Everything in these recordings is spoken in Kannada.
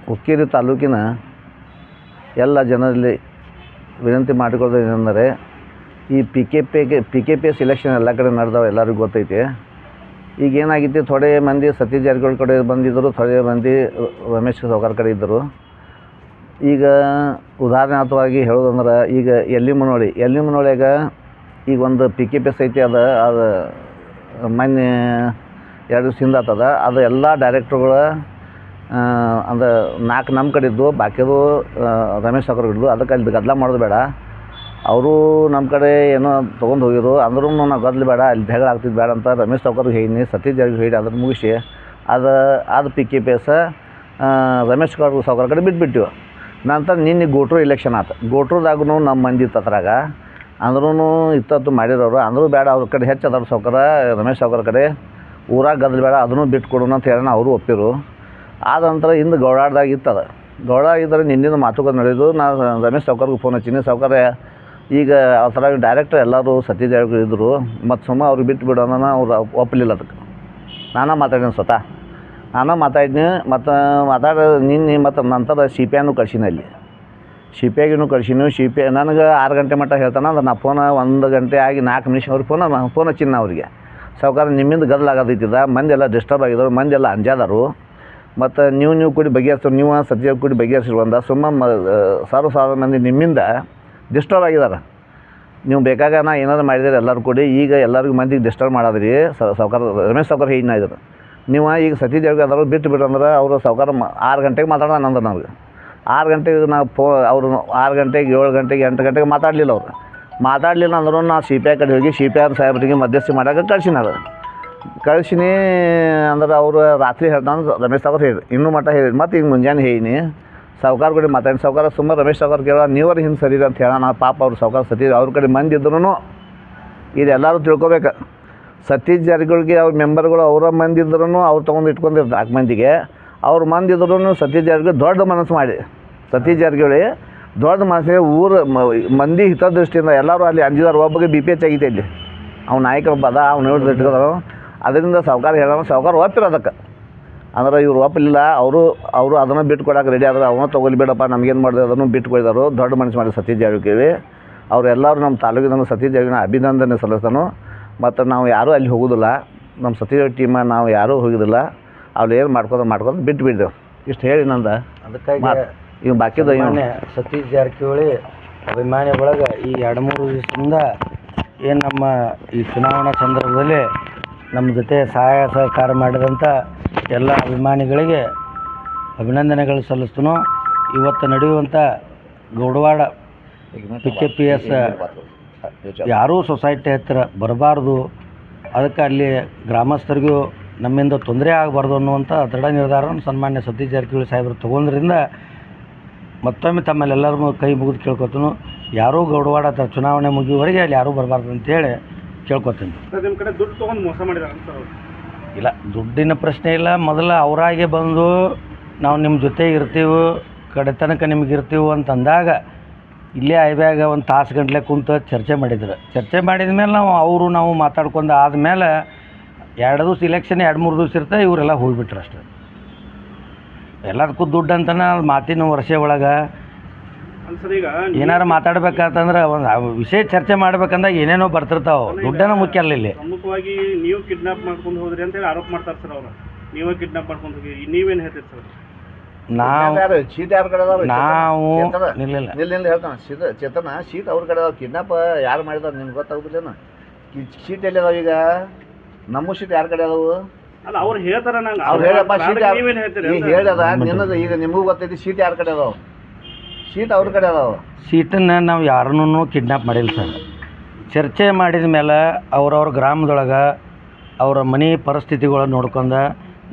ಹುಕ್ಕೇರಿ ತಾಲೂಕಿನ ಎಲ್ಲ ಜನರಲ್ಲಿ ವಿನಂತಿ ಮಾಡಿಕೊಳ್ಳೋದು ಏನೆಂದರೆ, ಈ ಪಿ ಕೆ ಪಿ ಸಿಲೆಕ್ಷನ್ ಎಲ್ಲ ಕಡೆ ನಡೆದವ, ಎಲ್ಲರಿಗೂ ಗೊತ್ತೈತಿ. ಈಗ ಏನಾಗಿತ್ತು, ಥೋಡೆ ಮಂದಿ ಸತೀಶ್ ಜಾರಕಿಹೊಳಿ ಕಡೆ ಬಂದಿದ್ದರು, ಥೋಡೆ ಮಂದಿ ರಮೇಶ್ ಸಾವ್ಕಾರ್ ಕಡೆ ಇದ್ದರು. ಈಗ ಉದಾಹರಣಾರ್ಥವಾಗಿ ಹೇಳೋದಂದ್ರೆ, ಈಗ ಎಲ್ಲಿ ಮುನ್ನೋಳಿಯಾಗ ಈಗ ಒಂದು ಪಿ ಕೆ ಪಿ ಎಸ್ ಐತಿ, ಅದು ಮೊನ್ನೆ 2 ದಿವಸ ಹಿಂದೆ ಆಗ್ತದ. ಅದು ಎಲ್ಲ ಡೈರೆಕ್ಟ್ರುಗಳ ಅಂದ್ರೆ 4 ನಮ್ಮ ಕಡೆ ಇದ್ದು, ಬಾಕಿದು ರಮೇಶ್ ಸಾವ್ಕಾರ್ ಇದ್ದು. ಅದಕ್ಕೆ ಅಲ್ಲಿ ಗದ್ದಲ ಮಾಡೋದು ಬೇಡ. ಅವರು ನಮ್ಮ ಕಡೆ ಏನೋ ತೊಗೊಂಡು ಹೋಗಿರು, ಅಂದ್ರೂ ನಾವು ಗದ್ದಲು ಬೇಡ, ಅಲ್ಲಿ ಜಗಳ ಆಗ್ತಿದ್ದು ಬೇಡ ಅಂತ ರಮೇಶ್ ಸಾವ್ಕಾರ್ಗೆ ಹೇಳೀನಿ, ಸತೀಶ್ ಜಾರಕಿಹೊಳಿ ಹೇಳಿ ಅದನ್ನು ಮುಗಿಸಿ ಅದು P K P S Ramesh Savkar ಕಡೆ ಬಿಟ್ಬಿಟ್ಟಿವು. ನಂತರ ನಿನ್ನೆ ಗೋಟ್ರು ಇಲೆಕ್ಷನ್ ಆಯ್ತು. ಗೋಟ್ರದಾಗೂ ನಮ್ಮ ಮಂದಿ ಇತ್ತದ್ರಾಗ, ಅಂದ್ರೂ ಇತ್ತತ್ತು ಮಾಡಿರೋರು. ಅಂದರೂ ಬೇಡ, ಅವ್ರ ಕಡೆ ಹೆಚ್ಚು ಅದಾರ ಸಾವ್ಕಾರ, ರಮೇಶ್ ಸಾವ್ಕಾರ್ ಕಡೆ ಊರಾಗ ಗದ್ದಲು ಬೇಡ, ಅದನ್ನು ಬಿಟ್ಟು ಕೊಡೋಣ ಅಂತ ಹೇಳೋಣ ಅವರು ಒಪ್ಪಿರು. ಆದ ನಂತರ ಇಂದು ಗೌಡಾಡ್ದಾಗ ಇತ್ತದ. ಗೌಡ ಇದ್ದರೆ ನಿನ್ನಿಂದ ಮಾತುಕತೆ ನಡೆಯೋದು. ನಾನು ರಮೇಶ್ ಸಾವ್ಕಾರ್ಗೆ ಫೋನ್ ಹಚ್ಚೀನಿ, ಸಾವ್ಕಾರ ಈಗ ಆ ಥರ ಡೈರೆಕ್ಟ್ ಎಲ್ಲರೂ ಸತೀಶ್ ಜಾರಕಿಹೊಳಿ ಇದ್ದರು, ಮತ್ತು ಸುಮ್ಮ ಅವ್ರಿಗೆ ಬಿಟ್ಟು ಬಿಡೋಣ, ಅವ್ರು ಒಪ್ಪಲಿಲ್ಲ. ಅದಕ್ಕೆ ನಾನು ಮಾತಾಡೀನಿ, ಸ್ವತಃ ನಾನು ಮಾತಾಡಿನಿ. ಮತ್ತು ನಿನ್ನೆ ಮತ್ತು ನಂತರ ಸಿ ಪಿ ಐನೂ ಕಳ್ಸೀನಿ, ಅಲ್ಲಿ ಸಿ ಪಿ ಐಗೂ ಕಳ್ಸೀನಿ. ಸಿ ಪಿ ಐ ನನಗೆ 6 ಗಂಟೆ ಮಟ್ಟ ಹೇಳ್ತಾನೆ. ಅಂದ್ರೆ ನಾ ಫೋನ್ 1 ಗಂಟೆ ಆಗಿ 4 ನಿಮಿಷ ಅವ್ರಿಗೆ ಫೋನ್ ಹಚ್ಚೀನಿ ಅವ್ರಿಗೆ. ಸಾವ್ಕಾರ ನಿಮ್ಮಿಂದ ಗದ್ದಲ ಆಗೋದೈತಿದ, ಮಂದಿ ಎಲ್ಲ ಡಿಸ್ಟರ್ಬ್ ಆಗಿದ್ರು, ಮಂದಿ ಎಲ್ಲ ಅಂಜಾದರು, ಮತ್ತು ನೀವು ಕೂಡಿ ಬಗೆಹರಿಸೋರು, ನೀವು ಸತ್ಯ ಕೂಡಿ ಬಗೆಹರಿಸಿರು ಅಂದ. ಸುಮ್ಮ ಸಾವಿರ ಮಂದಿ ನಿಮ್ಮಿಂದ ಡಿಸ್ಟರ್ಬ್ ಆಗಿದ್ದಾರೆ. ನೀವು ಬೇಕಾಗ ನಾ ಏನಾದ್ರು ಮಾಡಿದರೆ ಎಲ್ಲರೂ ಕೂಡಿ ಈಗ ಎಲ್ಲರಿಗೂ ಮಂದಿಗೆ ಡಿಸ್ಟರ್ಬ್ ಮಾಡೋದ್ರಿ. ಸಾವ್ಕಾರ ರಮೇಶ್ ಸಾವ್ಕಾರ್ ಹೇಳೀನಿ ಇದ್ರು, ನೀವು ಈಗ ಸತೀಶ್ ಜಾರಕಿಹೊಳಿ ಅದಾರು ಬಿಟ್ಟು ಬಿಟ್ರಂದ್ರೆ ಅವರು ಸಾವ್ಕಾರ 6 ಗಂಟೆಗೆ ಮಾತಾಡೋಣ ಅಂದ್ರೆ ನಮ್ಗೆ 6 ಗಂಟೆಗೆ ನಾವು ಅವರು 6 ಗಂಟೆಗೆ 7 ಗಂಟೆಗೆ 8 ಗಂಟೆಗೆ ಮಾತಾಡಲಿಲ್ಲ. ಅವರು ಮಾತಾಡಲಿಲ್ಲ ಅಂದ್ರೂ ನಾವು ಸಿ ಪಿ ಐ ಕಡೆ ಹೋಗಿ ಸಿ ಪಿ ಐ ಸಾಹೇಬರಿಗೆ ಮಧ್ಯಸ್ಥಿ ಮಾಡೋಕೆ ಕಳ್ಸೀನಿ. ಅಂದ್ರೆ ಅವರು ರಾತ್ರಿ ಹೇಳ್ತಾನೆ ರಮೇಶ್ ಸಾವ್ಕಾರ್ ಹೇಳಿ, ಇನ್ನೂ ಮಟ್ಟ ಹೇಳಿ, ಮತ್ತು ಈಗ ಮುಂಜಾನೆ ಹೇಳೀನಿ ಸಾವ್ಕಾರ ಕಡೆ ಮಾತಾಡಿ. ಸಾವ್ಕಾರ ಸುಮ್ಮನೆ ರಮೇಶ್ ಸಾವ್ಕಾರ್ ಕೇಳೋ, ನೀವರು ಹಿಂದೆ ಸರಿ ಅಂತ ಹೇಳೋಣ. ಪಾಪ ಅವ್ರು ಸಾವ್ಕಾರ ಸತೀಶ್ ಅವ್ರ ಕಡೆ ಮಂದಿ ಇದ್ರೂ ಇದೆಲ್ಲರೂ ತಿಳ್ಕೊಬೇಕು. ಸತೀಶ್ ಜಾರಕಿಹೊಳಿಗೆ ಅವ್ರ ಮೆಂಬರ್ಗಳು ಅವರ ಮಂದಿ ಇದ್ರೂ ಅವ್ರು ತೊಗೊಂಡು ಇಟ್ಕೊಂಡಿರ್ತಾರೆ 4 ಮಂದಿಗೆ. ಅವ್ರ ಮಂದಿ ಇದ್ರೂ ಸತೀಶ್ ಜಾರಕಿಹೊಳಿ ದೊಡ್ಡ ಮನಸ್ಸು ಮಾಡಿ, ಸತೀಶ್ ಜಾರಕಿಹೊಳಿ ದೊಡ್ಡ ಮನಸ್ಸಿಗೆ ಊರು ಮಂದಿ ಹಿತದೃಷ್ಟಿಯಿಂದ ಎಲ್ಲರೂ ಅಲ್ಲಿ ಅಂಜಿದಾರು. ಒಬ್ಬಗೆ ಬಿ ಪಿ ಎಚ್ ಆಗೈತೆ ಇಲ್ಲಿ, ಅವ್ನ ನಾಯಕ ಒಬ್ಬ ಅದ, ಅವ್ನು ಹಿಡಿದು ಇಟ್ಕೋದಾರು. ಅದರಿಂದ ಸಾವ್ಕಾರ ಹೇಳೋಣ, ಸಾವ್ಕಾರ ಒಪ್ಪಿರೋ ಅದಕ್ಕೆ. ಅಂದ್ರೆ ಇವ್ರು ಒಪ್ಪಲಿಲ್ಲ. ಅವರು ಅದನ್ನು ಬಿಟ್ಟು ಕೊಡೋಕೆ ರೆಡಿ ಆದ್ರೆ, ಅವನ್ನ ತೊಗೊಲಿ ಬಿಡಪ್ಪ, ನಮಗೇನು ಮಾಡಿದೆ ಅದನ್ನು ಬಿಟ್ಟು ಕೊಡಿದಾರು. ದೊಡ್ಡ ಮನಸ್ಸು ಮಾಡಿ ಸತೀಶ್ ಜಾರಕಿಹೊಳಿ ಅವರೆಲ್ಲರೂ ನಮ್ಮ ತಾಲೂಕಿನ ಸತೀಶ್ ಜಾರಕಿಹೊಳಿ ಅಭಿನಂದನೆ ಸಲ್ಲಿಸ್ತಾನು. ಮತ್ತು ನಾವು ಯಾರೂ ಅಲ್ಲಿ ಹೋಗೋದಿಲ್ಲ, ನಮ್ಮ ಸತೀಶ್ ಟೀಮ ನಾವು ಯಾರೂ ಹೋಗೋದಿಲ್ಲ. ಅವ್ರು ಏನು ಮಾಡ್ಕೊಂಡು ಬಿಟ್ಟು ಬಿಡ್ದೆವು. ಇಷ್ಟು ಹೇಳಿ ನಂದು ಅದಕ್ಕಾಗಿ ಇವು ಬಾಕಿದ ಸತೀಶ್ ಜಾರಕಿಹೊಳಿ ಅಭಿಮಾನಿ ಒಳಗೆ ಈ 2-3 ದಿವಸದಿಂದ ಏನು ನಮ್ಮ ಈ ಚುನಾವಣಾ ಸಂದರ್ಭದಲ್ಲಿ ನಮ್ಮ ಜೊತೆ ಸಹಾಯ ಸಹಕಾರ ಮಾಡಿದಂಥ ಎಲ್ಲ ಅಭಿಮಾನಿಗಳಿಗೆ ಅಭಿನಂದನೆಗಳು ಸಲ್ಲಿಸ್ತೀನೋ. ಇವತ್ತು ನಡೆಯುವಂಥ ಗೌಡವಾಡ ಪಿ ಕೆ ಪಿ ಎಸ್ ಯಾರೂ ಸೊಸೈಟಿ ಹತ್ತಿರ ಬರಬಾರ್ದು, ಅದಕ್ಕೆ ಅಲ್ಲಿ ಗ್ರಾಮಸ್ಥರಿಗೂ ನಮ್ಮಿಂದ ತೊಂದರೆ ಆಗಬಾರ್ದು ಅನ್ನುವಂಥ ದೃಢ ನಿರ್ಧಾರವನ್ನು ಸನ್ಮಾನ್ಯ ಸತೀಶ್ ಜಾರಕಿಹೊಳಿ ಸಾಹೇಬರು ತೊಗೊಂಡ್ರಿಂದ ಮತ್ತೊಮ್ಮೆ ತಮ್ಮಲ್ಲೆಲ್ಲರೂ ಕೈ ಮುಗಿದು ಕೇಳ್ಕೊತೀನಿ. ಯಾರೂ ಗೌಡವಾಡ ಚುನಾವಣೆ ಮುಗಿಯುವವರೆಗೆ ಅಲ್ಲಿ ಯಾರೂ ಬರಬಾರ್ದು ಅಂತೇಳಿ ಕೇಳ್ಕೊತೀನಿ. ನಿಮ್ಮ ಕಡೆ ದುಡ್ಡು ತೊಗೊಂಡು ಮೋಸ ಮಾಡಿದ್ದಾರೆ ಸರ್? ಇಲ್ಲ, ದುಡ್ಡಿನ ಪ್ರಶ್ನೆ ಇಲ್ಲ. ಮೊದಲು ಅವರಾಗೆ ಬಂದು ನಾವು ನಿಮ್ಮ ಜೊತೆ ಇರ್ತೀವಿ, ಕಡೆ ತನಕ ನಿಮ್ಗೆ ಇರ್ತೀವಿ ಅಂತಂದಾಗ ಇಲ್ಲೇ ಐಬ್ಯಾಗ 1 ತಾಸು ಗಂಟಲೆ ಕುಂತು ಚರ್ಚೆ ಮಾಡಿದ್ರು. ಚರ್ಚೆ ಮಾಡಿದ ಮೇಲೆ ನಾವು ಮಾತಾಡ್ಕೊಂಡು ಆದಮೇಲೆ 2 ದಿವಸ ಇಲೆಕ್ಷನ್ 2-3 ದಿವಸ ಇರ್ತಾರೆ, ಇವರೆಲ್ಲ ಹೋಗಿಬಿಟ್ರು ಅಷ್ಟೇ. ಎಲ್ಲದಕ್ಕೂ ದುಡ್ಡು ಅಂತನ ಮಾತಿನ ವರ್ಷ ಒಳಗೆ ಈಗ ಏನಾರು ಮಾತಾಡ್ಬೇಕಂತಂದ್ರೆ ಒಂದು ವಿಷಯ ಚರ್ಚೆ ಮಾಡ್ಬೇಕಂದಾಗ ಏನೇನೋ ಬರ್ತಿರ್ತಾವೆ, ದುಡ್ಡೇನೋ ಮುಖ್ಯ ಅಲ್ಲ ಇಲ್ಲಿ. ಪ್ರಮುಖವಾಗಿ ನೀವು ಕಿಡ್ನಾಪ್ ಮಾಡ್ಕೊಂಡು ಹೋದ್ರಿ ಅಂತೇಳಿ ಆರೋಪ ಮಾಡ್ತಾರೆ ಸರ್ ಅವರು. ನೀವೇ ಕಿಡ್ನಾಪ್ ಮಾಡ್ಕೊಂಡು ಹೋಗಿ, ನೀವೇನು ಹೇಳ್ತೀರಿ ಸರ್? ನಾವು ಶೀಟ್ ಯಾರ ಕಡೆ ಅದಾವ? ನಾವು ನಿಲ್ಲ ಹೇಳ್ತಾನೆ ಚೇತನ, ಶೀಟ್ ಅವ್ರ ಕಡೆ ಅದಾವ. ಕಿಡ್ನಾಪ್ ಯಾರು ಮಾಡಿದಾರೆ ನಿಮ್ಗೆ ಗೊತ್ತಾಗುದಿಲ್ಲೇನು? ಶೀಟ್ ಎಲ್ಲಿ ಅದಾವ? ಈಗ ನಮ್ಮ ಶೀಟ್ ಯಾರ ಕಡೆ ಅದಾವು? ಅಲ್ಲ, ಅವ್ರು ಹೇಳ್ತಾರೆ. ನಂಗೆ ಅವ್ರು ಹೇಳಪ್ಪ, ಶೀಟ್ ಈಗ ಹೇಳ್ಯದ ನಿನ್ನದು. ಈಗ ನಿಮಗೂ ಗೊತ್ತೈತಿ ಶೀಟ್ ಯಾರ ಕಡೆ ಅದಾವ? ಶೀಟ್ ಅವ್ರ ಕಡೆ ಅದಾವ. ಸೀಟನ್ನು ನಾವು ಯಾರನ್ನೂ ಕಿಡ್ನಾಪ್ ಮಾಡಿಲ್ಲ ಸರ್. ಚರ್ಚೆ ಮಾಡಿದ ಮೇಲೆ ಅವ್ರವ್ರ ಗ್ರಾಮದೊಳಗೆ ಅವರ ಮನೆ ಪರಿಸ್ಥಿತಿಗಳನ್ನು ನೋಡ್ಕೊಂಡು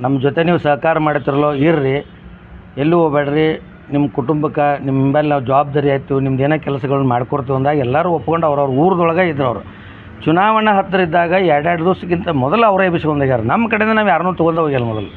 ನಮ್ಮ ಜೊತೆ ನೀವು ಸಹಕಾರ ಮಾಡ್ತಿರಲ್ಲೋ ಇರ್ರಿ, ಎಲ್ಲೂ ಹೋಗ್ಬೇಡ್ರಿ, ನಿಮ್ಮ ಕುಟುಂಬಕ್ಕೆ ನಿಮ್ಮ ಮೇಲೆ ನಾವು ಜವಾಬ್ದಾರಿ ಆಯಿತು, ನಿಮ್ದು ಏನೋ ಕೆಲಸಗಳನ್ನ ಮಾಡ್ಕೊಡ್ತೀವಿ ಅಂದಾಗ ಎಲ್ಲರೂ ಒಪ್ಕೊಂಡು ಅವ್ರವ್ರ ಊರದೊಳಗೆ ಇದ್ರು. ಅವರು ಚುನಾವಣೆ ಹತ್ತಿರ ಇದ್ದಾಗ 2 ದಿವಸಕ್ಕಿಂತ ಮೊದಲು ಅವರೇ ಎಬ್ಬಿಸ್ಕೊಂಡೋಗ್ಯಾರ. ನಮ್ಮ ಕಡೆಯಿಂದ ನಾವು ಯಾರನ್ನೂ ತೊಗೊಂಡು ಹೋಗಿಲ್ಲ ಮೊದಲು.